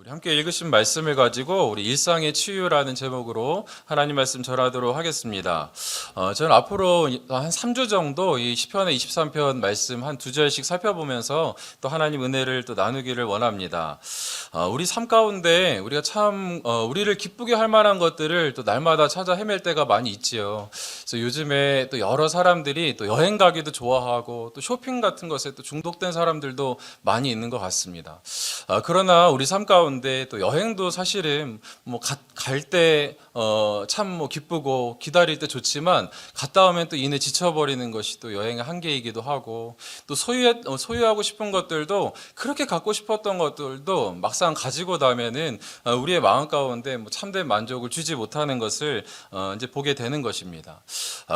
우리 함께 읽으신 말씀을 가지고 우리 일상의 치유라는 제목으로 하나님 말씀 전하도록 하겠습니다. 저는 앞으로 한 3주 정도 이 시편의 23편 말씀 한 2절씩 살펴보면서 또 하나님 은혜를 또 나누기를 원합니다. 우리 삶 가운데 우리가 참 우리를 기쁘게 할 만한 것들을 또 날마다 찾아 헤맬 때가 많이 있지요. 그래서 요즘에 또 여러 사람들이 또 여행 가기도 좋아하고 또 쇼핑 같은 것에 또 중독된 사람들도 많이 있는 것 같습니다. 그러나 우리 삶 가운데 또 여행도 사실은 뭐 갈 때 참 뭐 기쁘고 기다릴 때 좋지만 갔다 오면 또 이내 지쳐버리는 것이 또 여행의 한계이기도 하고 또 소유하고 싶은 것들도 그렇게 갖고 싶었던 것들도 막상 가지고 나면은 우리의 마음 가운데 뭐 참된 만족을 주지 못하는 것을 이제 보게 되는 것입니다.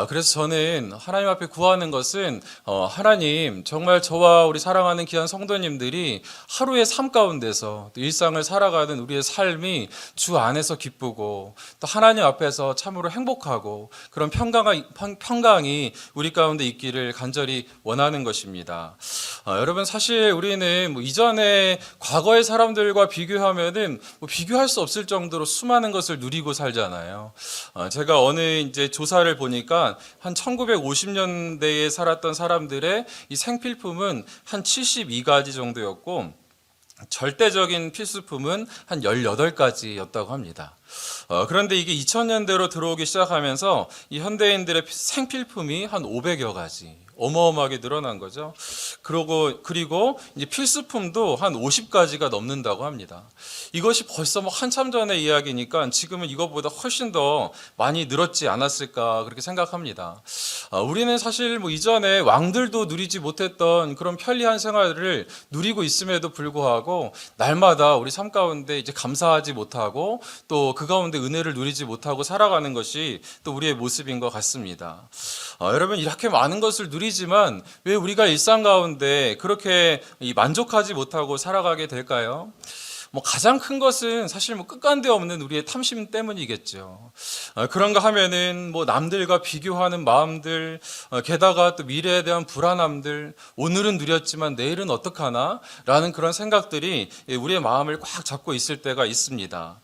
그래서 저는 하나님 앞에 구하는 것은 하나님 정말 저와 우리 사랑하는 귀한 성도님들이 하루의 삶 가운데서 또 일상을 살아가는 우리의 삶이 주 안에서 기쁘고 또 하나님 앞에서 참으로 행복하고 그런 평강이 우리 가운데 있기를 간절히 원하는 것입니다. 여러분 사실 우리는 뭐 이전에 과거의 사람들과 비교하면은 뭐 비교할 수 없을 정도로 수많은 것을 누리고 살잖아요. 제가 어느 이제 조사를 보니까 한 1950년대에 살았던 사람들의 이 생필품은 한 72가지 정도였고 절대적인 필수품은 한 18가지였다고 합니다. 그런데 이게 2000년대로 들어오기 시작하면서 이 현대인들의 생필품이 한 500여 가지 어마어마하게 늘어난 거죠. 그리고 이제 필수품도 한 50가지가 넘는다고 합니다. 이것이 벌써 뭐 한참 전의 이야기니까 지금은 이것보다 훨씬 더 많이 늘었지 않았을까 그렇게 생각합니다. 우리는 사실 뭐 이전에 왕들도 누리지 못했던 그런 편리한 생활을 누리고 있음에도 불구하고 날마다 우리 삶 가운데 이제 감사하지 못하고 또 그 가운데 은혜를 누리지 못하고 살아가는 것이 또 우리의 모습인 것 같습니다. 여러분 이렇게 많은 것을 누리지만 왜 우리가 일상 가운데 그렇게 만족하지 못하고 살아가게 될까요? 뭐 가장 큰 것은 사실 뭐 끝간데 없는 우리의 탐심 때문이겠죠. 그런가 하면은 뭐 남들과 비교하는 마음들, 게다가 또 미래에 대한 불안함들, 오늘은 누렸지만 내일은 어떡하나? 라는 그런 생각들이 우리의 마음을 꽉 잡고 있을 때가 있습니다.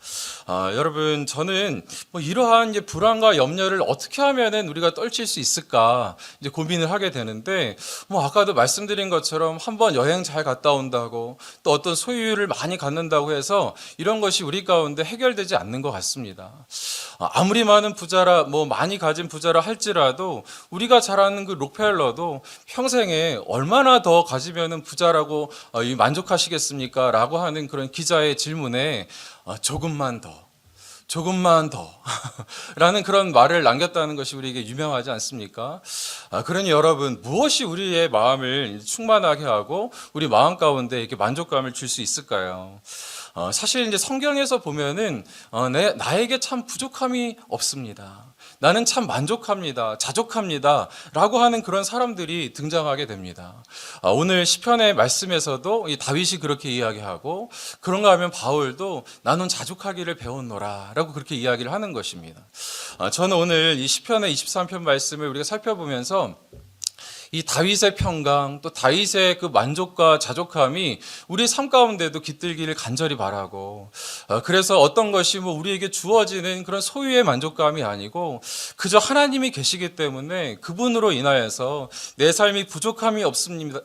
여러분 저는 뭐 이러한 이제 불안과 염려를 어떻게 하면은 우리가 떨칠 수 있을까 이제 고민을 하게 되는데 뭐 아까도 말씀드린 것처럼 한번 여행 잘 갔다 온다고 또 어떤 소유를 많이 갖는다고 해서 이런 것이 우리 가운데 해결되지 않는 것 같습니다. 아무리 많은 부자라 뭐 많이 가진 부자라 할지라도 우리가 잘 아는 그 록펠러도 평생에 얼마나 더 가지면은 부자라고 만족하시겠습니까? 라고 하는 그런 기자의 질문에 조금만 더 라는 그런 말을 남겼다는 것이 우리에게 유명하지 않습니까? 그러니 여러분 무엇이 우리의 마음을 충만하게 하고 우리 마음 가운데 이렇게 만족감을 줄 수 있을까요? 사실 이제 성경에서 보면은 나에게 참 부족함이 없습니다. 나는 참 만족합니다. 자족합니다. 라고 하는 그런 사람들이 등장하게 됩니다. 오늘 시편의 말씀에서도 이 다윗이 그렇게 이야기하고 그런가 하면 바울도 나는 자족하기를 배웠노라 라고 그렇게 이야기를 하는 것입니다. 저는 오늘 이 시편의 23편 말씀을 우리가 살펴보면서 이 다윗의 평강 또 다윗의 그 만족과 자족함이 우리 삶 가운데도 깃들기를 간절히 바라고 그래서 어떤 것이 뭐 우리에게 주어지는 그런 소유의 만족감이 아니고 그저 하나님이 계시기 때문에 그분으로 인하여서 내 삶이 부족함이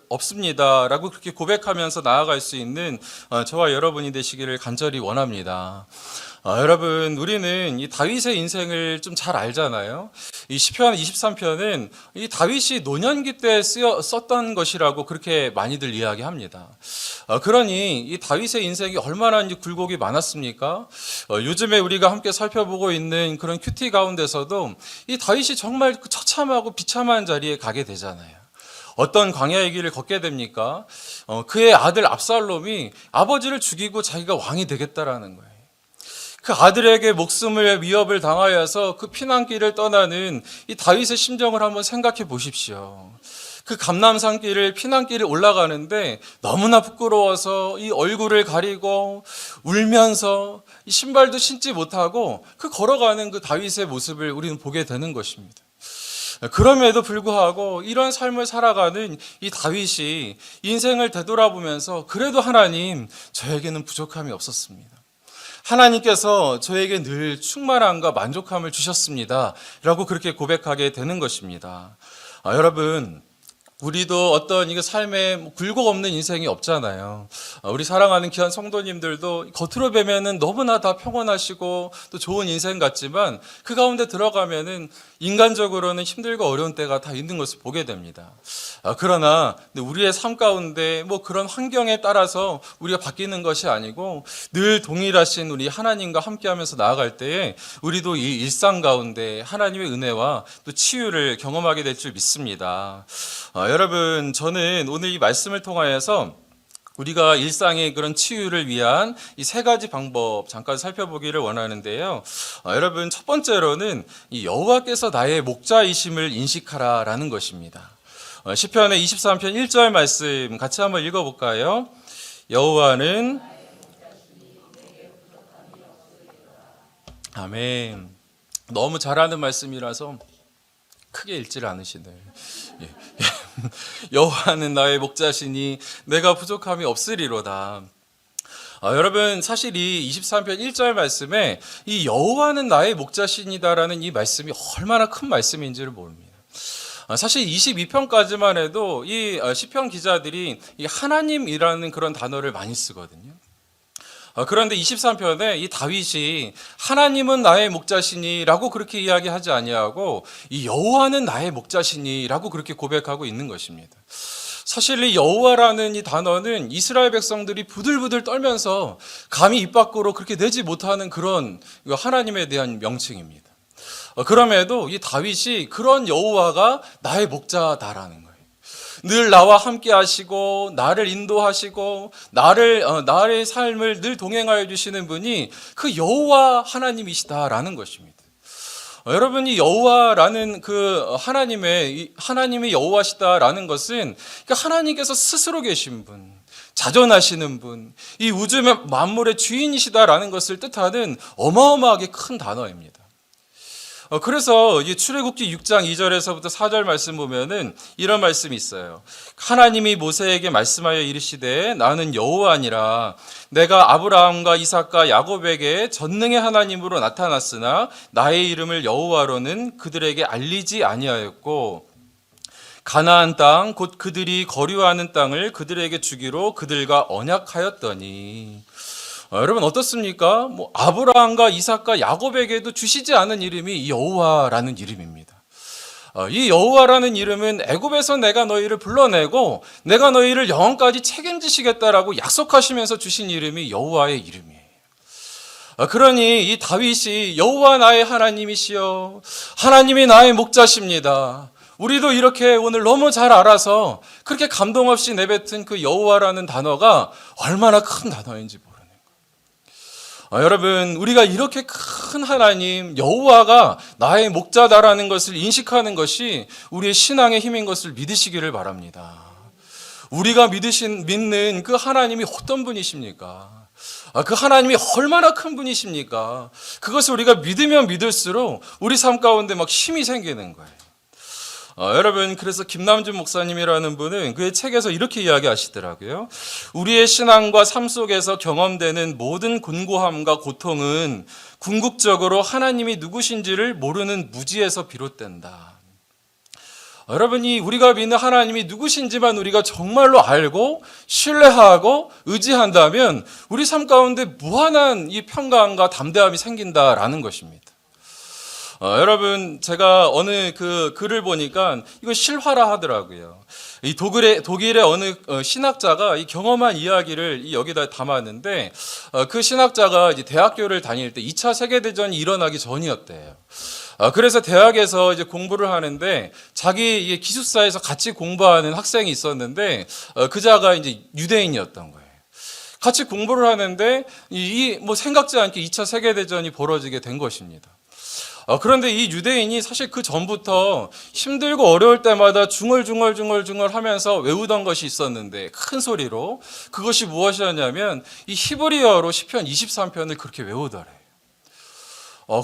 없습니다라고 그렇게 고백하면서 나아갈 수 있는 저와 여러분이 되시기를 간절히 원합니다. 여러분 우리는 이 다윗의 인생을 좀 잘 알잖아요. 이 시편 23편은 이 다윗이 노년기 때 썼던 것이라고 그렇게 많이들 이야기합니다. 그러니 이 다윗의 인생이 얼마나 굴곡이 많았습니까? 요즘에 우리가 함께 살펴보고 있는 그런 큐티 가운데서도 이 다윗이 정말 처참하고 비참한 자리에 가게 되잖아요. 어떤 광야의 길을 걷게 됩니까? 그의 아들 압살롬이 아버지를 죽이고 자기가 왕이 되겠다라는 거예요. 그 아들에게 목숨을 위협을 당하여서 그 피난길을 떠나는 이 다윗의 심정을 한번 생각해 보십시오. 그 감람산길을 피난길을 올라가는데 너무나 부끄러워서 이 얼굴을 가리고 울면서 이 신발도 신지 못하고 그 걸어가는 그 다윗의 모습을 우리는 보게 되는 것입니다. 그럼에도 불구하고 이런 삶을 살아가는 이 다윗이 인생을 되돌아보면서 그래도 하나님, 저에게는 부족함이 없었습니다. 하나님께서 저에게 늘 충만함과 만족함을 주셨습니다. 라고 그렇게 고백하게 되는 것입니다. 여러분, 우리도 어떤 이거 삶에 굴곡 없는 인생이 없잖아요. 우리 사랑하는 귀한 성도님들도 겉으로 뵈면은 너무나 다 평온하시고 또 좋은 인생 같지만 그 가운데 들어가면은 인간적으로는 힘들고 어려운 때가 다 있는 것을 보게 됩니다. 그러나 우리의 삶 가운데 뭐 그런 환경에 따라서 우리가 바뀌는 것이 아니고 늘 동일하신 우리 하나님과 함께하면서 나아갈 때에 우리도 이 일상 가운데 하나님의 은혜와 또 치유를 경험하게 될 줄 믿습니다. 여러분, 저는 오늘 이 말씀을 통하여서 우리가 일상의 그런 치유를 위한 이 세 가지 방법 잠깐 살펴보기를 원하는데요. 여러분, 첫 번째로는 이 여호와께서 나의 목자이심을 인식하라라는 것입니다. 시편의 23편 1절 말씀 같이 한번 읽어볼까요? 여호와는 아멘. 너무 잘하는 말씀이라서 크게 읽지를 않으시네요. 예. 여호와는 나의 목자시니 내가 부족함이 없으리로다. 여러분, 사실 이 23편 1절 말씀에 이 여호와는 나의 목자시니다라는 이 말씀이 얼마나 큰 말씀인지를 모릅니다. 사실 22편까지만 해도 이 시편 기자들이 이 하나님이라는 그런 단어를 많이 쓰거든요. 그런데 23편에 이 다윗이 하나님은 나의 목자시니라고 그렇게 이야기하지 아니하고 이 여호와는 나의 목자시니라고 그렇게 고백하고 있는 것입니다. 사실 이 여호와라는 이 단어는 이스라엘 백성들이 부들부들 떨면서 감히 입 밖으로 그렇게 내지 못하는 그런 하나님에 대한 명칭입니다. 그럼에도 이 다윗이 그런 여호와가 나의 목자다라는 거예요. 늘 나와 함께 하시고 나를 인도하시고 나의 삶을 늘 동행하여 주시는 분이 그 여호와 하나님이시다라는 것입니다. 여러분, 이 여호와라는 그 하나님이 여호와시다라는 것은 하나님께서 스스로 계신 분, 자존하시는 분, 이 우주의 만물의 주인이시다라는 것을 뜻하는 어마어마하게 큰 단어입니다. 그래서 이 출애굽기 6장 2절에서부터 4절 말씀 보면은 이런 말씀이 있어요. 하나님이 모세에게 말씀하여 이르시되 나는 여호와니라. 내가 아브라함과 이삭과 야곱에게 전능의 하나님으로 나타났으나 나의 이름을 여호와로는 그들에게 알리지 아니하였고 가나안 땅 곧 그들이 거류하는 땅을 그들에게 주기로 그들과 언약하였더니. 여러분, 어떻습니까? 아브라함과 이삭과 야곱에게도 주시지 않은 이름이 여호와라는 이름입니다. 이 여호와라는 이름은 애굽에서 내가 너희를 불러내고 내가 너희를 영원까지 책임지시겠다라고 약속하시면서 주신 이름이 여호와의 이름이에요. 그러니 이 다윗이 여호와 나의 하나님이시여, 하나님이 나의 목자십니다. 우리도 이렇게 오늘 너무 잘 알아서 그렇게 감동 없이 내뱉은 그 여호와라는 단어가 얼마나 큰 단어인지 모릅니다. 여러분, 우리가 이렇게 큰 하나님 여호와가 나의 목자다라는 것을 인식하는 것이 우리의 신앙의 힘인 것을 믿으시기를 바랍니다. 우리가 믿는 그 하나님이 어떤 분이십니까? 그 하나님이 얼마나 큰 분이십니까? 그것을 우리가 믿으면 믿을수록 우리 삶 가운데 막 힘이 생기는 거예요. 여러분, 그래서 김남준 목사님이라는 분은 그의 책에서 이렇게 이야기하시더라고요. 우리의 신앙과 삶 속에서 경험되는 모든 곤고함과 고통은 궁극적으로 하나님이 누구신지를 모르는 무지에서 비롯된다. 여러분이 우리가 믿는 하나님이 누구신지만 우리가 정말로 알고 신뢰하고 의지한다면 우리 삶 가운데 무한한 이 평강과 담대함이 생긴다라는 것입니다. 여러분, 제가 어느 그 글을 보니까 이거 실화라 하더라고요. 이 독일의 어느 신학자가 이 경험한 이야기를 여기다 담았는데, 그 신학자가 이제 대학교를 다닐 때 2차 세계대전이 일어나기 전이었대요. 그래서 대학에서 이제 공부를 하는데 자기 기숙사에서 같이 공부하는 학생이 있었는데, 그자가 이제 유대인이었던 거예요. 같이 공부를 하는데 생각지 않게 2차 세계대전이 벌어지게 된 것입니다. 그런데 이 유대인이 사실 그 전부터 힘들고 어려울 때마다 중얼중얼 하면서 외우던 것이 있었는데, 큰 소리로, 그것이 무엇이었냐면 이 히브리어로 시편 23편을 그렇게 외우더래요.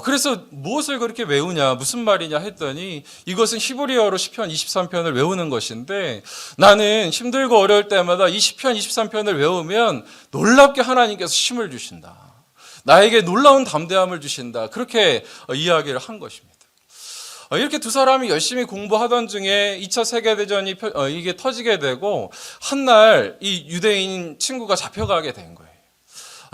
그래서 무엇을 그렇게 외우냐, 무슨 말이냐 했더니 이것은 히브리어로 시편 23편을 외우는 것인데 나는 힘들고 어려울 때마다 이 시편 23편을 외우면 놀랍게 하나님께서 힘을 주신다. 나에게 놀라운 담대함을 주신다. 그렇게 이야기를 한 것입니다. 이렇게 두 사람이 열심히 공부하던 중에 2차 세계대전이 이게 터지게 되고 한날 이 유대인 친구가 잡혀가게 된 거예요.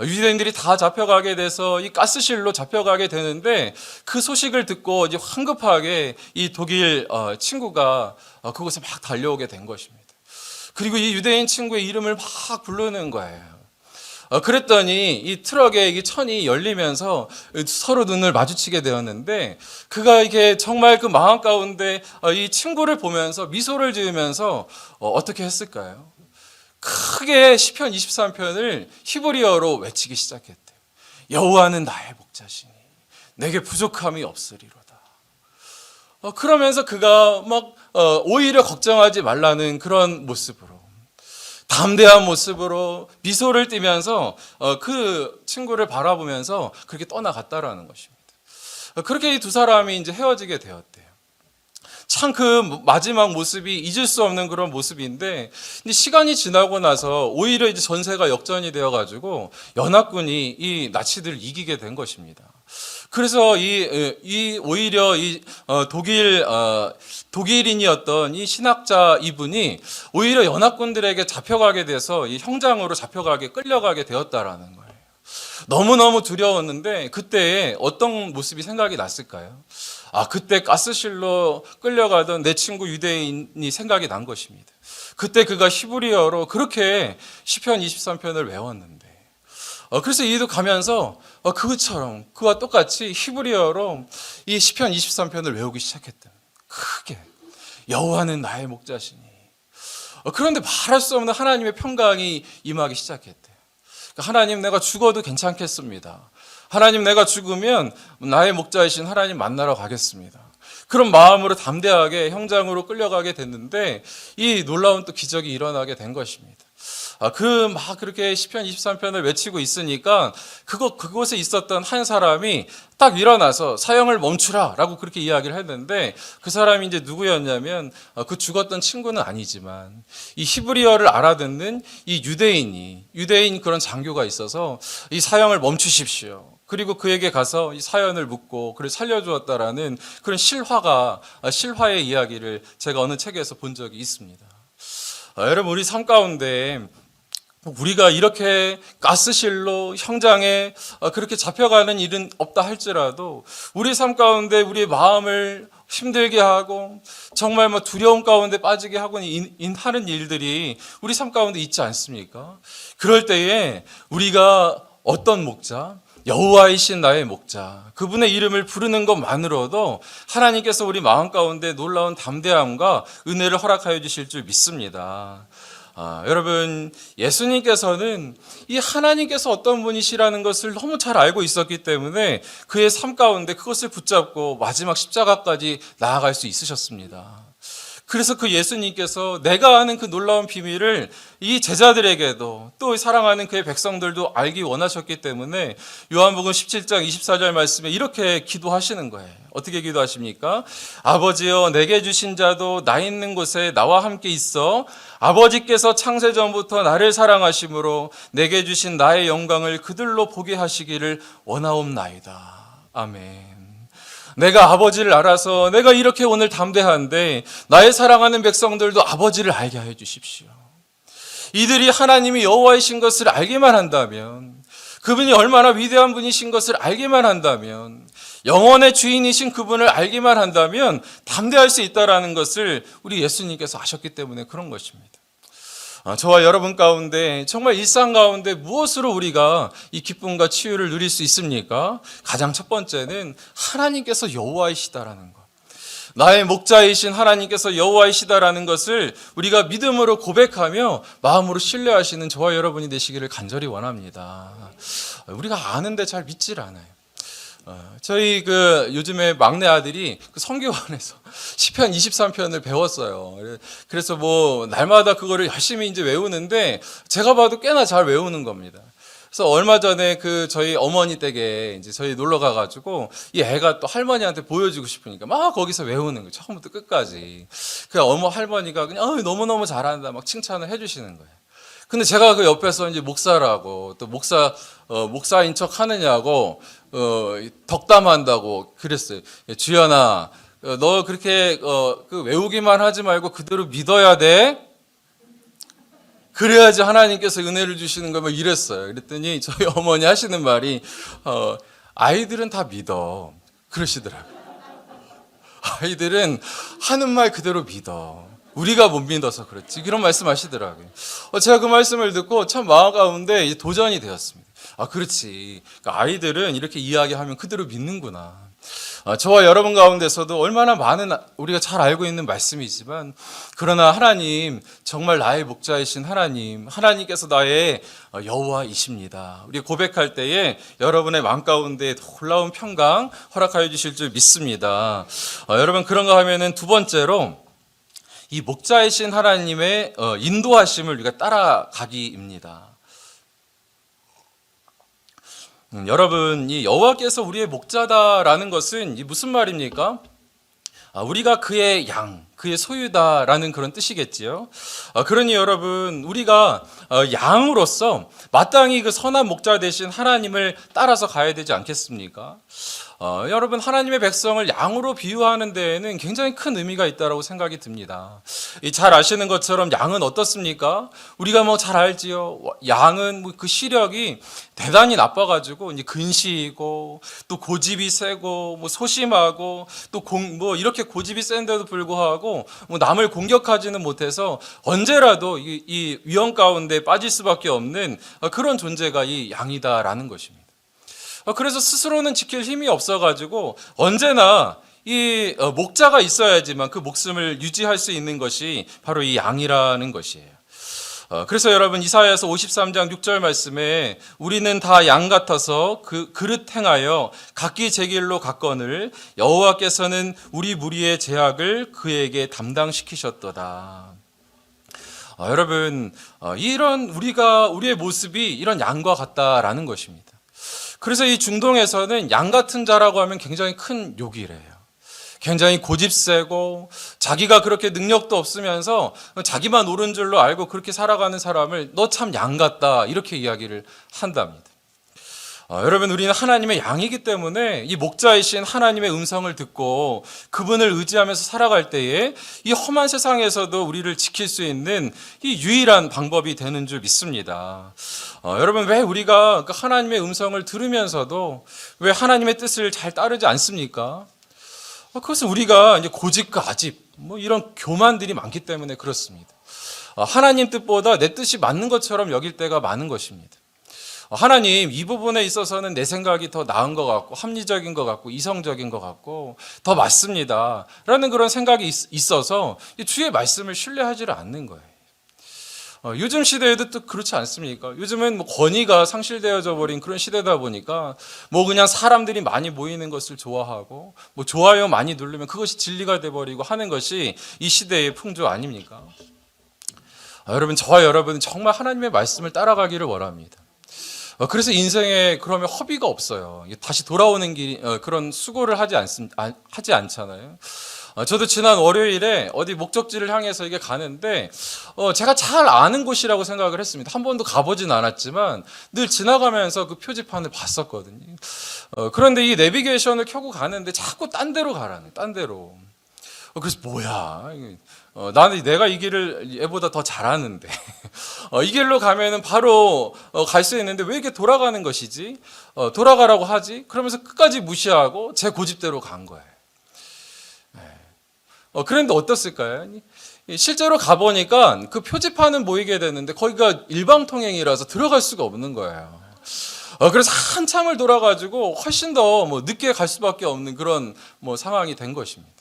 유대인들이 다 잡혀가게 돼서 이 가스실로 잡혀가게 되는데 그 소식을 듣고 이제 황급하게 이 독일 친구가 그곳에 막 달려오게 된 것입니다. 그리고 이 유대인 친구의 이름을 막 부르는 거예요. 그랬더니 이 트럭의 이 천이 열리면서 서로 눈을 마주치게 되었는데 그가 이게 정말 그 마음 가운데 이 친구를 보면서 미소를 지으면서 어떻게 했을까요? 크게 시편 23편을 히브리어로 외치기 시작했대요. 여호와는 나의 목자시니 내게 부족함이 없으리로다. 그러면서 그가 막 오히려 걱정하지 말라는 그런 모습으로 담대한 모습으로 미소를 띠면서 그 친구를 바라보면서 그렇게 떠나갔다라는 것입니다. 그렇게 이 두 사람이 이제 헤어지게 되었대요. 참 그 마지막 모습이 잊을 수 없는 그런 모습인데 시간이 지나고 나서 오히려 이제 전세가 역전이 되어 가지고 연합군이 이 나치들을 이기게 된 것입니다. 그래서 오히려 독일인이었던 이 신학자 이분이 오히려 연합군들에게 잡혀가게 돼서 이 형장으로 끌려가게 되었다라는 거예요. 너무너무 두려웠는데 그때 어떤 모습이 생각이 났을까요? 그때 가스실로 끌려가던 내 친구 유대인이 생각이 난 것입니다. 그때 그가 히브리어로 그렇게 시편 23편을 외웠는데 그래서 이도 가면서 그것처럼 그와 똑같이 히브리어로 이 시편 23편을 외우기 시작했다. 크게 여호와는 나의 목자시니. 그런데 말할 수 없는 하나님의 평강이 임하기 시작했대요. 하나님 내가 죽어도 괜찮겠습니다. 하나님 내가 죽으면 나의 목자이신 하나님 만나러 가겠습니다. 그런 마음으로 담대하게 형장으로 끌려가게 됐는데 이 놀라운 또 기적이 일어나게 된 것입니다. 막 그렇게 시편 23편을 외치고 있으니까 그곳에 있었던 한 사람이 딱 일어나서 사형을 멈추라라고 그렇게 이야기를 했는데 그 사람이 이제 누구였냐면 그 죽었던 친구는 아니지만 이 히브리어를 알아듣는 이 유대인 그런 장교가 있어서 이 사형을 멈추십시오. 그리고 그에게 가서 이 사연을 묻고 그를 살려주었다라는 그런 실화의 이야기를 제가 어느 책에서 본 적이 있습니다. 여러분 우리 삶 가운데 우리가 이렇게 가스실로 형장에 그렇게 잡혀가는 일은 없다 할지라도 우리 삶 가운데 우리의 마음을 힘들게 하고 정말 두려움 가운데 빠지게 하는 일들이 우리 삶 가운데 있지 않습니까? 그럴 때에 우리가 어떤 목자? 여호와이신 나의 목자, 그분의 이름을 부르는 것만으로도 하나님께서 우리 마음 가운데 놀라운 담대함과 은혜를 허락하여 주실 줄 믿습니다. 여러분 예수님께서는 이 하나님께서 어떤 분이시라는 것을 너무 잘 알고 있었기 때문에 그의 삶 가운데 그것을 붙잡고 마지막 십자가까지 나아갈 수 있으셨습니다. 그래서 그 예수님께서 내가 아는 그 놀라운 비밀을 이 제자들에게도 또 사랑하는 그의 백성들도 알기 원하셨기 때문에 요한복음 17장 24절 말씀에 이렇게 기도하시는 거예요. 어떻게 기도하십니까? 아버지여 내게 주신 자도 나 있는 곳에 나와 함께 있어 아버지께서 창세전부터 나를 사랑하심으로 내게 주신 나의 영광을 그들로 보게 하시기를 원하옵나이다. 아멘. 내가 아버지를 알아서 내가 이렇게 오늘 담대한데 나의 사랑하는 백성들도 아버지를 알게 하여 주십시오. 이들이 하나님이 여호와이신 것을 알기만 한다면, 그분이 얼마나 위대한 분이신 것을 알기만 한다면, 영원의 주인이신 그분을 알기만 한다면 담대할 수 있다는 것을 우리 예수님께서 아셨기 때문에 그런 것입니다. 저와 여러분 가운데 정말 일상 가운데 무엇으로 우리가 이 기쁨과 치유를 누릴 수 있습니까? 가장 첫 번째는 하나님께서 여호와이시다라는 것. 나의 목자이신 하나님께서 여호와이시다라는 것을 우리가 믿음으로 고백하며 마음으로 신뢰하시는 저와 여러분이 되시기를 간절히 원합니다. 우리가 아는데 잘 믿질 않아요. 저희 요즘에 막내 아들이 성교원에서 시편 23편을 배웠어요. 그래서 날마다 그거를 열심히 이제 외우는데 제가 봐도 꽤나 잘 외우는 겁니다. 그래서 얼마 전에 그 저희 어머니 댁에 이제 저희 놀러 가가지고 이 애가 또 할머니한테 보여주고 싶으니까 막 거기서 외우는 거예요. 처음부터 끝까지. 그 할머니가 그냥 너무너무 잘한다 막 칭찬을 해주시는 거예요. 근데 제가 그 옆에서 이제 목사라고 또 목사인 척 하느냐고 덕담한다고 그랬어요. 주연아, 너 그렇게 그 외우기만 하지 말고 그대로 믿어야 돼. 그래야지 하나님께서 은혜를 주시는 거야. 뭐 이랬어요. 그랬더니 저희 어머니 하시는 말이 아이들은 다 믿어. 그러시더라고요. 아이들은 하는 말 그대로 믿어. 우리가 못 믿어서 그렇지. 이런 말씀 하시더라고요. 제가 그 말씀을 듣고 참 마음 가운데 도전이 되었습니다. 아, 그렇지. 그러니까 아이들은 이렇게 이야기하면 그대로 믿는구나. 저와 여러분 가운데서도 얼마나 많은 우리가 잘 알고 있는 말씀이지만 그러나 하나님 정말 나의 목자이신 하나님께서 나의 여호와이십니다. 우리 고백할 때에 여러분의 마음 가운데 놀라운 평강 허락하여 주실 줄 믿습니다. 여러분 그런가 하면은 두 번째로 이 목자이신 하나님의 인도하심을 우리가 따라가기입니다. 여러분, 이 여호와께서 우리의 목자다라는 것은 무슨 말입니까? 우리가 그의 양, 그의 소유다라는 그런 뜻이겠지요. 그러니 여러분, 우리가 양으로서 마땅히 그 선한 목자 되신 하나님을 따라서 가야 되지 않겠습니까? 여러분, 하나님의 백성을 양으로 비유하는 데에는 굉장히 큰 의미가 있다고 생각이 듭니다. 잘 아시는 것처럼 양은 어떻습니까? 우리가 뭐 잘 알지요. 양은 그 시력이 대단히 나빠가지고 이제 근시이고 또 고집이 세고 뭐 소심하고 또 뭐 이렇게 고집이 센데도 불구하고 뭐 남을 공격하지는 못해서 언제라도 이 위험 가운데 빠질 수밖에 없는 그런 존재가 이 양이다라는 것입니다. 그래서 스스로는 지킬 힘이 없어가지고 언제나 이 목자가 있어야지만 그 목숨을 유지할 수 있는 것이 바로 이 양이라는 것이에요. 그래서 여러분 이사야서 53장 6절 말씀에 우리는 다 양 같아서 그 그릇 행하여 각기 제 길로 갔거늘 여호와께서는 우리 무리의 죄악을 그에게 담당시키셨도다. 여러분 이런 우리의 모습이 이런 양과 같다라는 것입니다. 그래서 이 중동에서는 양 같은 자라고 하면 굉장히 큰 욕이래요. 굉장히 고집세고 자기가 그렇게 능력도 없으면서 자기만 옳은 줄로 알고 그렇게 살아가는 사람을 너 참 양 같다 이렇게 이야기를 한답니다. 여러분 우리는 하나님의 양이기 때문에 이 목자이신 하나님의 음성을 듣고 그분을 의지하면서 살아갈 때에 이 험한 세상에서도 우리를 지킬 수 있는 이 유일한 방법이 되는 줄 믿습니다. 여러분 왜 우리가 하나님의 음성을 들으면서도 왜 하나님의 뜻을 잘 따르지 않습니까? 그것은 우리가 이제 고집과 아집 뭐 이런 교만들이 많기 때문에 그렇습니다. 하나님 뜻보다 내 뜻이 맞는 것처럼 여길 때가 많은 것입니다. 하나님 이 부분에 있어서는 내 생각이 더 나은 것 같고 합리적인 것 같고 이성적인 것 같고 더 맞습니다 라는 그런 생각이 있어서 주의 말씀을 신뢰하지를 않는 거예요. 요즘 시대에도 또 그렇지 않습니까? 요즘은 뭐 권위가 상실되어져 버린 그런 시대다 보니까 뭐 그냥 사람들이 많이 모이는 것을 좋아하고 뭐 좋아요 많이 누르면 그것이 진리가 돼버리고 하는 것이 이 시대의 풍조 아닙니까? 여러분 저와 여러분은 정말 하나님의 말씀을 따라가기를 원합니다. 그래서 인생에 그러면 허비가 없어요. 다시 돌아오는 길 그런 수고를 하지 않잖아요. 저도 지난 월요일에 어디 목적지를 향해서 이게 가는데 제가 잘 아는 곳이라고 생각을 했습니다. 한 번도 가보진 않았지만 늘 지나가면서 그 표지판을 봤었거든요. 그런데 이 내비게이션을 켜고 가는데 자꾸 딴 데로 가라네. 딴 데로. 그래서 뭐야? 나는 내가 이 길을 얘보다 더 잘 아는데 이 길로 가면은 바로 갈 수 있는데 왜 이렇게 돌아가는 것이지? 돌아가라고 하지? 그러면서 끝까지 무시하고 제 고집대로 간 거예요. 그런데 어떻을까요? 실제로 가보니까 그 표지판은 보이게 되는데 거기가 일방통행이라서 들어갈 수가 없는 거예요. 그래서 한참을 돌아가지고 훨씬 더 뭐 늦게 갈 수밖에 없는 그런 뭐 상황이 된 것입니다.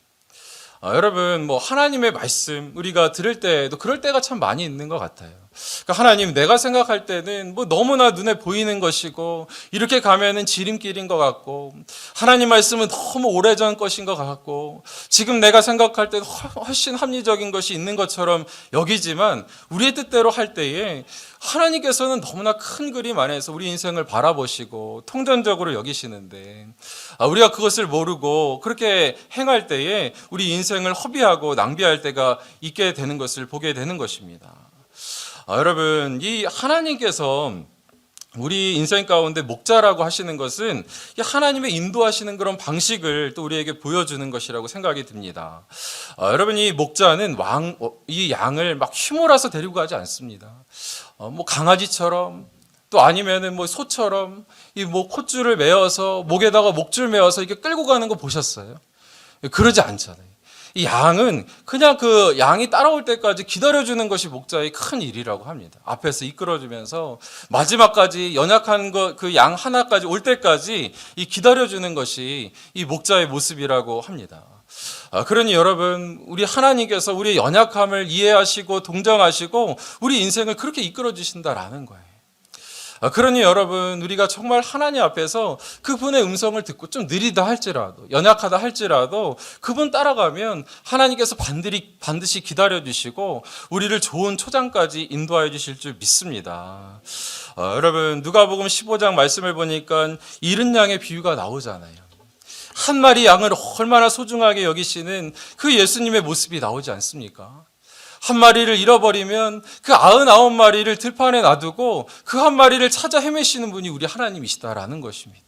여러분 뭐 하나님의 말씀 우리가 들을 때도 그럴 때가 참 많이 있는 것 같아요. 그러니까 하나님, 내가 생각할 때는 뭐 너무나 눈에 보이는 것이고 이렇게 가면은 지름길인 것 같고, 하나님 말씀은 너무 오래전 것인 것 같고, 지금 내가 생각할 때는 훨씬 합리적인 것이 있는 것처럼 여기지만, 우리의 뜻대로 할 때에 하나님께서는 너무나 큰 그림 안에서 우리 인생을 바라보시고 통전적으로 여기시는데, 우리가 그것을 모르고 그렇게 행할 때에 우리 인생을 허비하고 낭비할 때가 있게 되는 것을 보게 되는 것입니다. 여러분, 이 하나님께서 우리 인생 가운데 목자라고 하시는 것은 이 하나님의 인도하시는 그런 방식을 또 우리에게 보여주는 것이라고 생각이 듭니다. 여러분, 이 목자는 이 양을 막 휘몰아서 데리고 가지 않습니다. 뭐 강아지처럼, 또 아니면은 뭐 소처럼 이 뭐 콧줄을 메어서, 목에다가 목줄 메어서 이렇게 끌고 가는 거 보셨어요? 그러지 않잖아요. 이 양은 그냥 그 양이 따라올 때까지 기다려주는 것이 목자의 큰 일이라고 합니다. 앞에서 이끌어주면서 마지막까지 연약한 그 양 하나까지 올 때까지 이 기다려주는 것이 이 목자의 모습이라고 합니다. 그러니 여러분, 우리 하나님께서 우리의 연약함을 이해하시고 동정하시고 우리 인생을 그렇게 이끌어 주신다라는 거예요. 그러니 여러분, 우리가 정말 하나님 앞에서 그분의 음성을 듣고 좀 느리다 할지라도, 연약하다 할지라도 그분 따라가면 하나님께서 반드시 기다려주시고 우리를 좋은 초장까지 인도하여 주실 줄 믿습니다. 여러분, 누가복음 15장 말씀을 보니까 잃은 양의 비유가 나오잖아요. 한 마리 양을 얼마나 소중하게 여기시는 그 예수님의 모습이 나오지 않습니까? 한 마리를 잃어버리면 그 99마리를 들판에 놔두고 그 한 마리를 찾아 헤매시는 분이 우리 하나님이시다라는 것입니다.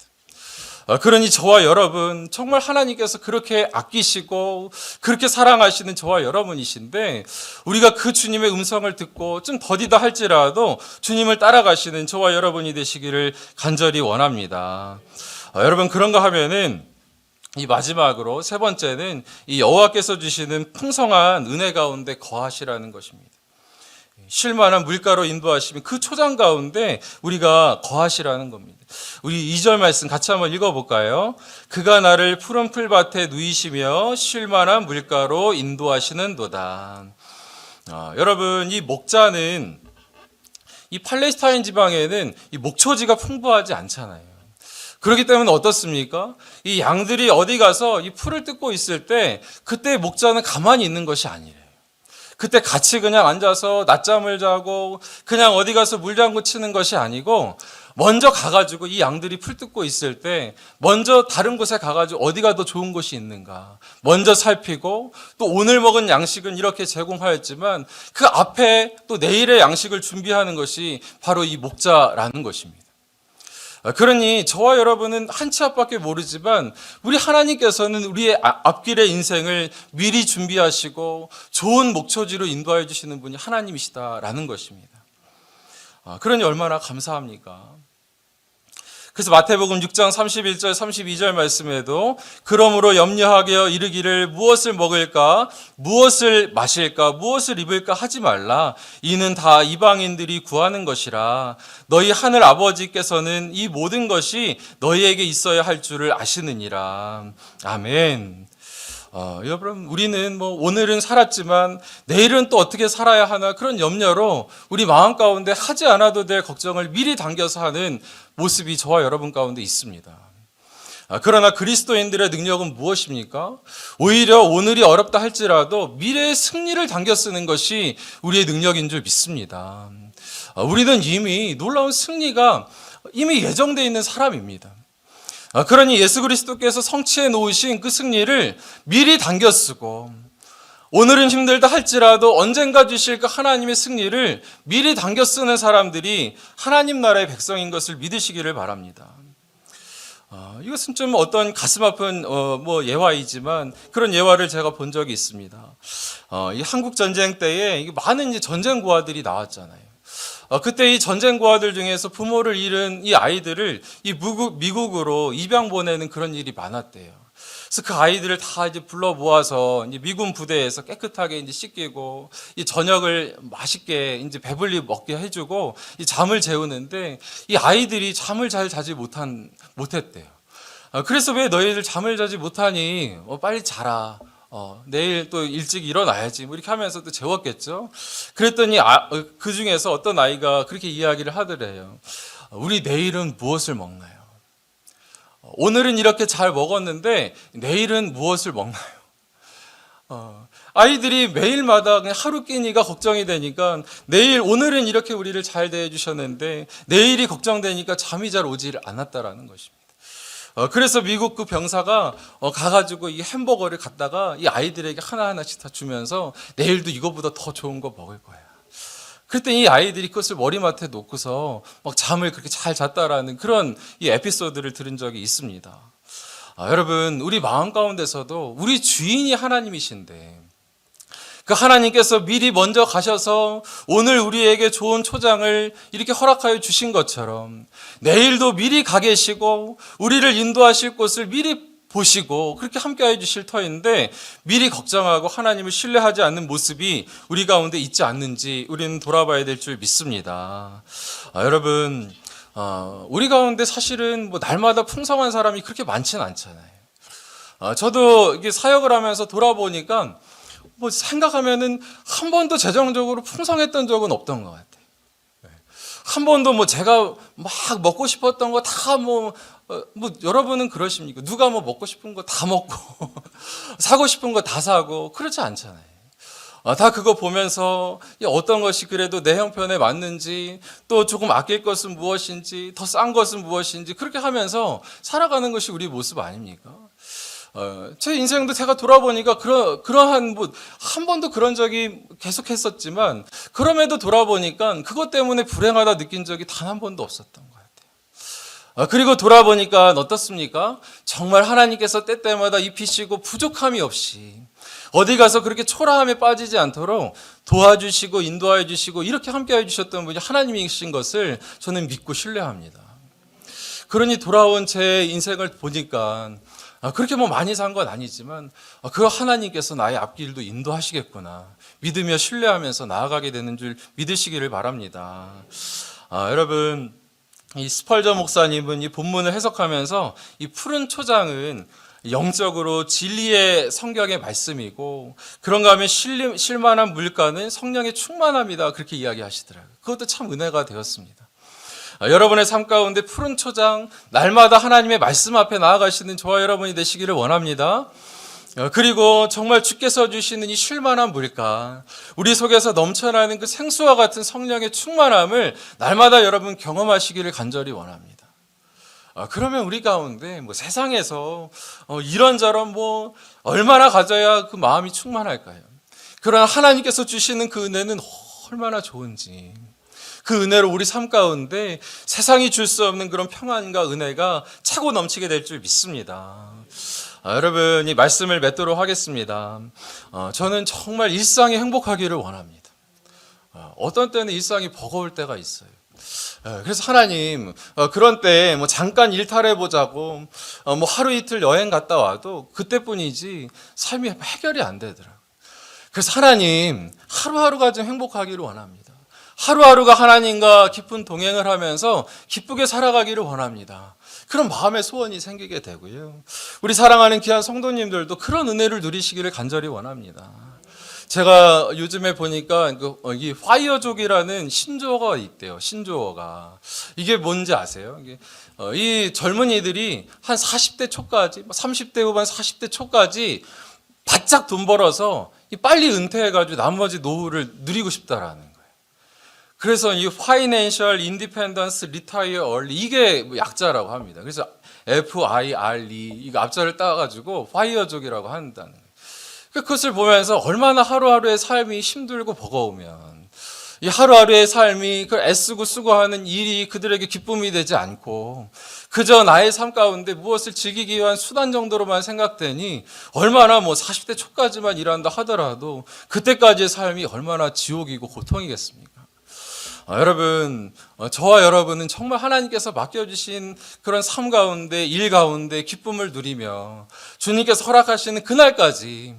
그러니 저와 여러분, 정말 하나님께서 그렇게 아끼시고 그렇게 사랑하시는 저와 여러분이신데, 우리가 그 주님의 음성을 듣고 좀 더디다 할지라도 주님을 따라가시는 저와 여러분이 되시기를 간절히 원합니다. 여러분, 그런가 하면은 이 마지막으로 세 번째는 이 여호와께서 주시는 풍성한 은혜 가운데 거하시라는 것입니다. 쉴 만한 물가로 인도하시면 그 초장 가운데 우리가 거하시라는 겁니다. 우리 2절 말씀 같이 한번 읽어볼까요? 그가 나를 푸른 풀밭에 누이시며 쉴 만한 물가로 인도하시는도다. 여러분, 이 목자는 이 팔레스타인 지방에는 이 목초지가 풍부하지 않잖아요. 그렇기 때문에 어떻습니까? 이 양들이 어디 가서 이 풀을 뜯고 있을 때 그때 목자는 가만히 있는 것이 아니래요. 그때 같이 그냥 앉아서 낮잠을 자고 그냥 어디 가서 물장구 치는 것이 아니고, 먼저 가가지고 이 양들이 풀 뜯고 있을 때 먼저 다른 곳에 가가지고 어디가 더 좋은 곳이 있는가 먼저 살피고, 또 오늘 먹은 양식은 이렇게 제공하였지만 그 앞에 또 내일의 양식을 준비하는 것이 바로 이 목자라는 것입니다. 그러니 저와 여러분은 한 치 앞밖에 모르지만 우리 하나님께서는 우리의 앞길의 인생을 미리 준비하시고 좋은 목초지로 인도해 주시는 분이 하나님이시다라는 것입니다. 그러니 얼마나 감사합니까? 그래서 마태복음 6장 31절 32절 말씀에도 그러므로 염려하게 이르기를 무엇을 먹을까 무엇을 마실까 무엇을 입을까 하지 말라. 이는 다 이방인들이 구하는 것이라. 너희 하늘 아버지께서는 이 모든 것이 너희에게 있어야 할 줄을 아시느니라. 아멘. 여러분, 우리는 뭐 오늘은 살았지만 내일은 또 어떻게 살아야 하나, 그런 염려로 우리 마음 가운데 하지 않아도 될 걱정을 미리 당겨서 하는 모습이 저와 여러분 가운데 있습니다. 그러나 그리스도인들의 능력은 무엇입니까? 오히려 오늘이 어렵다 할지라도 미래의 승리를 당겨 쓰는 것이 우리의 능력인 줄 믿습니다. 우리는 이미 놀라운 승리가 이미 예정되어 있는 사람입니다. 그러니 예수 그리스도께서 성취해 놓으신 그 승리를 미리 당겨 쓰고, 오늘은 힘들다 할지라도 언젠가 주실 그 하나님의 승리를 미리 당겨 쓰는 사람들이 하나님 나라의 백성인 것을 믿으시기를 바랍니다. 이것은 좀 어떤 가슴 아픈 예화이지만 그런 예화를 제가 본 적이 있습니다. 이 한국 전쟁 때에 많은 이제 전쟁 고아들이 나왔잖아요. 그때 이 전쟁 고아들 중에서 부모를 잃은 이 아이들을 미국으로 입양 보내는 그런 일이 많았대요. 그래서 그 아이들을 다 이제 불러 모아서 이제 미군 부대에서 깨끗하게 이제 씻기고, 이 저녁을 맛있게 이제 배불리 먹게 해주고, 이 잠을 재우는데 이 아이들이 잠을 잘 자지 못했대요. 그래서 왜 너희들 잠을 자지 못하니? 빨리 자라. 내일 또 일찍 일어나야지 뭐 이렇게 하면서 또 재웠겠죠. 그랬더니 그 중에서 어떤 아이가 그렇게 이야기를 하더래요. 우리 내일은 무엇을 먹나요? 오늘은 이렇게 잘 먹었는데 내일은 무엇을 먹나요? 아이들이 매일마다 그냥 하루 끼니가 걱정이 되니까 오늘은 이렇게 우리를 잘 대해주셨는데 내일이 걱정되니까 잠이 잘 오지 않았다라는 것입니다. 그래서 미국 그 병사가 가가지고 이 햄버거를 갖다가 이 아이들에게 하나하나씩 다 주면서 내일도 이거보다 더 좋은 거 먹을 거야. 그랬더니 이 아이들이 그것을 머리맡에 놓고서 막 잠을 그렇게 잘 잤다라는 그런 이 에피소드를 들은 적이 있습니다. 여러분, 우리 마음 가운데서도 우리 주인이 하나님이신데 그 하나님께서 미리 먼저 가셔서 오늘 우리에게 좋은 초장을 이렇게 허락하여 주신 것처럼 내일도 미리 가 계시고 우리를 인도하실 곳을 미리 보시고 그렇게 함께해 주실 터인데 미리 걱정하고 하나님을 신뢰하지 않는 모습이 우리 가운데 있지 않는지 우리는 돌아봐야 될 줄 믿습니다. 여러분, 우리 가운데 사실은 뭐 날마다 풍성한 사람이 그렇게 많지는 않잖아요. 저도 이게 사역을 하면서 돌아보니까 뭐 생각하면은 한 번도 재정적으로 풍성했던 적은 없던 것 같아요. 한 번도 뭐 제가 막 먹고 싶었던 거 다 뭐 여러분은 그러십니까? 누가 뭐 먹고 싶은 거 다 먹고 사고 싶은 거 다 사고 그렇지 않잖아요. 다 그거 보면서 어떤 것이 그래도 내 형편에 맞는지 또 조금 아낄 것은 무엇인지 더 싼 것은 무엇인지 그렇게 하면서 살아가는 것이 우리 모습 아닙니까? 제 인생도 제가 돌아보니까 그러한 한 번도 그런 적이 계속했었지만 그럼에도 돌아보니까 그것 때문에 불행하다 느낀 적이 단 한 번도 없었던 것 같아요. 그리고 돌아보니까 어떻습니까? 정말 하나님께서 때때마다 입히시고 부족함이 없이 어디 가서 그렇게 초라함에 빠지지 않도록 도와주시고 인도해 주시고 이렇게 함께해 주셨던 분이 하나님이신 것을 저는 믿고 신뢰합니다. 그러니 돌아온 제 인생을 보니까 그렇게 뭐 많이 산 건 아니지만 그 하나님께서 나의 앞길도 인도하시겠구나 믿으며 신뢰하면서 나아가게 되는 줄 믿으시기를 바랍니다. 여러분, 이 스펄전 목사님은 이 본문을 해석하면서 이 푸른 초장은 영적으로 진리의 성경의 말씀이고 그런가 하면 쉴만한 물가는 성령의 충만함이다 그렇게 이야기하시더라고요. 그것도 참 은혜가 되었습니다. 여러분의 삶 가운데 푸른 초장 날마다 하나님의 말씀 앞에 나아가시는 저와 여러분이 되시기를 원합니다. 그리고 정말 주께서 주시는 이 쉴만한 물가 우리 속에서 넘쳐나는 그 생수와 같은 성령의 충만함을 날마다 여러분 경험하시기를 간절히 원합니다. 그러면 우리 가운데 뭐 세상에서 이런저런 뭐 얼마나 가져야 그 마음이 충만할까요? 그러나 하나님께서 주시는 그 은혜는 얼마나 좋은지 그 은혜로 우리 삶 가운데 세상이 줄 수 없는 그런 평안과 은혜가 차고 넘치게 될 줄 믿습니다. 여러분, 이 말씀을 맺도록 하겠습니다. 저는 정말 일상이 행복하기를 원합니다. 어떤 때는 일상이 버거울 때가 있어요. 그래서 하나님, 그런 때 뭐 잠깐 일탈해 보자고 뭐 하루 이틀 여행 갔다 와도 그때뿐이지 삶이 해결이 안 되더라고요. 그래서 하나님, 하루하루가 좀 행복하기를 원합니다. 하루하루가 하나님과 깊은 동행을 하면서 기쁘게 살아가기를 원합니다. 그런 마음의 소원이 생기게 되고요. 우리 사랑하는 귀한 성도님들도 그런 은혜를 누리시기를 간절히 원합니다. 제가 요즘에 보니까 이 화이어족이라는 신조어가 있대요. 신조어가. 이게 뭔지 아세요? 이 젊은이들이 한 40대 초까지, 30대 후반 40대 초까지 바짝 돈 벌어서 빨리 은퇴해가지고 나머지 노후를 누리고 싶다라는 거예요. 그래서 이 Financial Independence Retire Early 이게 약자라고 합니다. 그래서 FIRE 이거 앞자를 따가지고 화이어족이라고 한다는 거예요. 그것을 보면서 얼마나 하루하루의 삶이 힘들고 버거우면 이 하루하루의 삶이 그 애쓰고 수고하는 일이 그들에게 기쁨이 되지 않고 그저 나의 삶 가운데 무엇을 즐기기 위한 수단 정도로만 생각되니 얼마나 뭐 40대 초까지만 일한다 하더라도 그때까지의 삶이 얼마나 지옥이고 고통이겠습니까? 여러분, 저와 여러분은 정말 하나님께서 맡겨주신 그런 삶 가운데 일 가운데 기쁨을 누리며 주님께서 허락하시는 그날까지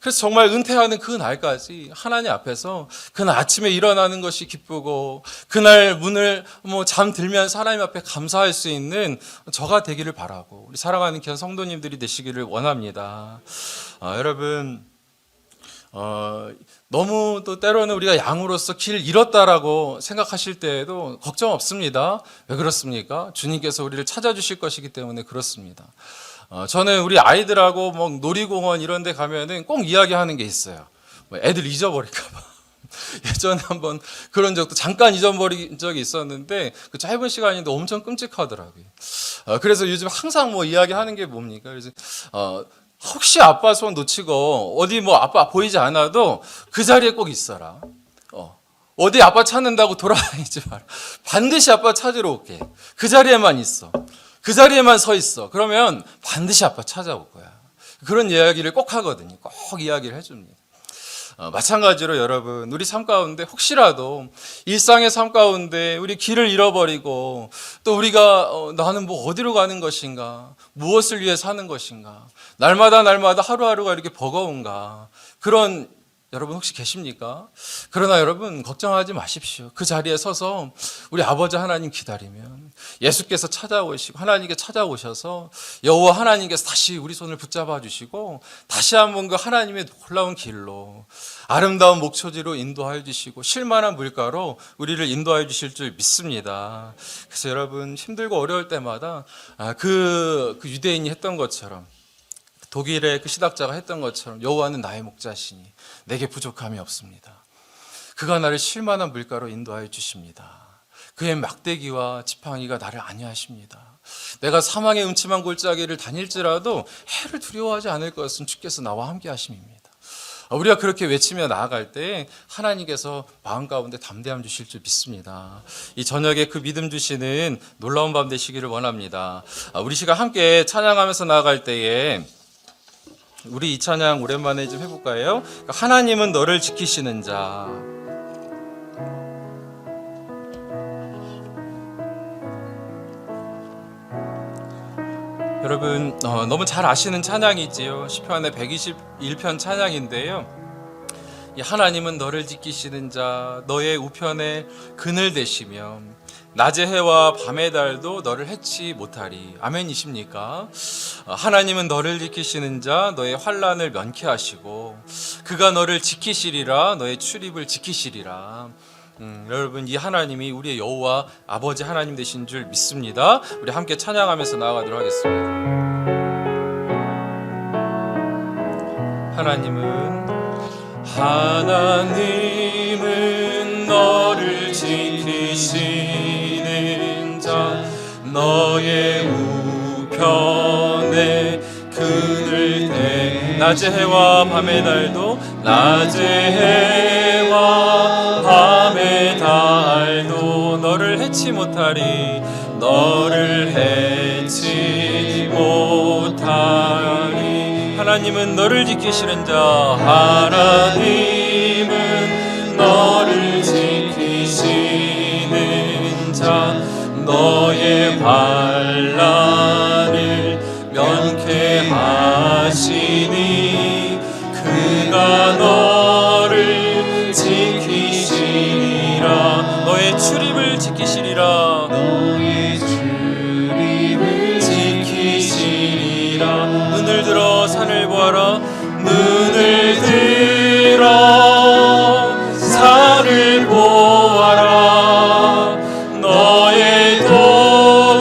그래서 정말 은퇴하는 그 날까지 하나님 앞에서 그날 아침에 일어나는 것이 기쁘고 그날 문을 잠들면서 하나님 앞에 감사할 수 있는 저가 되기를 바라고 우리 사랑하는 귀한 성도님들이 되시기를 원합니다. 여러분 너무 또 때로는 우리가 양으로서 길 잃었다라고 생각하실 때에도 걱정 없습니다. 왜 그렇습니까? 주님께서 우리를 찾아주실 것이기 때문에 그렇습니다. 저는 우리 아이들하고 놀이공원 이런 데 가면은 꼭 이야기하는 게 있어요. 애들 잊어버릴까봐. 예전에 한번 그런 적도 잠깐 잊어버린 적이 있었는데 그 짧은 시간인데 엄청 끔찍하더라고요. 그래서 요즘 항상 이야기하는 게 뭡니까? 그래서 혹시 아빠 손 놓치고 어디 아빠 보이지 않아도 그 자리에 꼭 있어라. 어디 아빠 찾는다고 돌아다니지 마라. 반드시 아빠 찾으러 올게. 그 자리에만 있어. 그 자리에만 서 있어. 그러면 반드시 아빠 찾아올 거야. 그런 이야기를 꼭 하거든요. 꼭 이야기를 해줍니다. 마찬가지로 여러분 우리 삶 가운데 혹시라도 일상의 삶 가운데 우리 길을 잃어버리고 또 우리가 나는 어디로 가는 것인가, 무엇을 위해 사는 것인가, 날마다 하루하루가 이렇게 버거운가, 그런 여러분 혹시 계십니까? 그러나 여러분 걱정하지 마십시오. 그 자리에 서서 우리 아버지 하나님 기다리면 예수께서 찾아오시고 하나님께 찾아오셔서 여호와 하나님께서 다시 우리 손을 붙잡아 주시고 다시 한번 그 하나님의 놀라운 길로 아름다운 목초지로 인도하여 주시고 쉴만한 물가로 우리를 인도하여 주실 줄 믿습니다. 그래서 여러분 힘들고 어려울 때마다 그 유대인이 했던 것처럼 독일의 그 시닥자가 했던 것처럼 여호와는 나의 목자시니 내게 부족함이 없습니다. 그가 나를 쉴만한 물가로 인도하여 주십니다. 그의 막대기와 지팡이가 나를 안위하십니다. 내가 사망의 음침한 골짜기를 다닐지라도 해를 두려워하지 않을 것은 주께서 나와 함께 하심입니다. 우리가 그렇게 외치며 나아갈 때 하나님께서 마음 가운데 담대함 주실 줄 믿습니다. 이 저녁에 그 믿음 주시는 놀라운 밤 되시기를 원합니다. 우리 시간 함께 찬양하면서 나아갈 때에 우리 이 찬양 오랜만에 좀 해볼까요? 하나님은 너를 지키시는 자. 여러분 너무 잘 아시는 찬양이 있지요. 시편의 121편 찬양인데요. 하나님은 너를 지키시는 자, 너의 우편에 그늘 되시며 낮의 해와 밤의 달도 너를 해치 못하리. 아멘이십니까? 하나님은 너를 지키시는 자, 너의 환난을 면케하시고 그가 너를 지키시리라. 너의 출입을 지키시리라. 여러분 이 하나님이 우리의 여호와 아버지 하나님 되신 줄 믿습니다. 우리 함께 찬양하면서 나아가도록 하겠습니다. 하나님은 너를 지키시는 자, 너의 우편에 그늘 대 낮의 해와 밤의 달도 낮의 해와 밤의 달도 너를 해치 못하리. 너를 해치 못하리. 하나님은 너를 지키시는 자, 하나님은 너를 지키시는 자, 너의 환난을 면케하시니 그가 너를 지키시리라. 너의 출입을 지키시리라. 너의 출입을 지키시리라. 눈을 들어 산을 보아라. 눈을 들어 산을 보아라. 너의 도움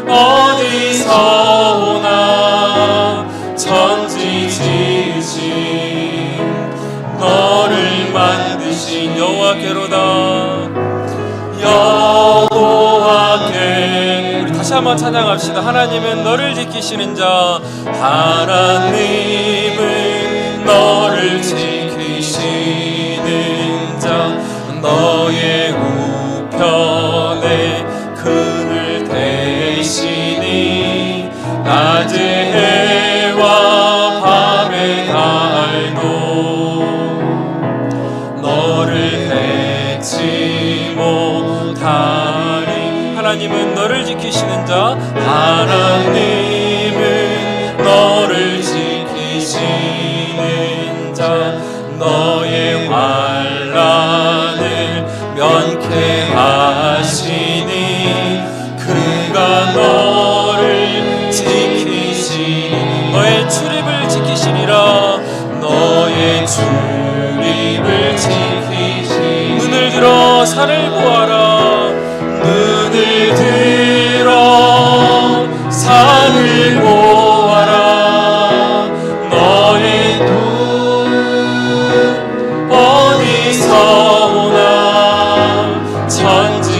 어디서 오나. 천지 지으신 너를 만드신 여호와께로다. 여호와께. 우리 다시 한번 찬양합시다. 하나님은 너를 지키시는 자, 하나님은 너를 지키시는 자, 너의 우편에 그늘 대시니 낮의 해와 밤의 달도 너를 해치 못하리. 하나님은 너를 지키시는 자, 하나님은 너를 지키시는 천지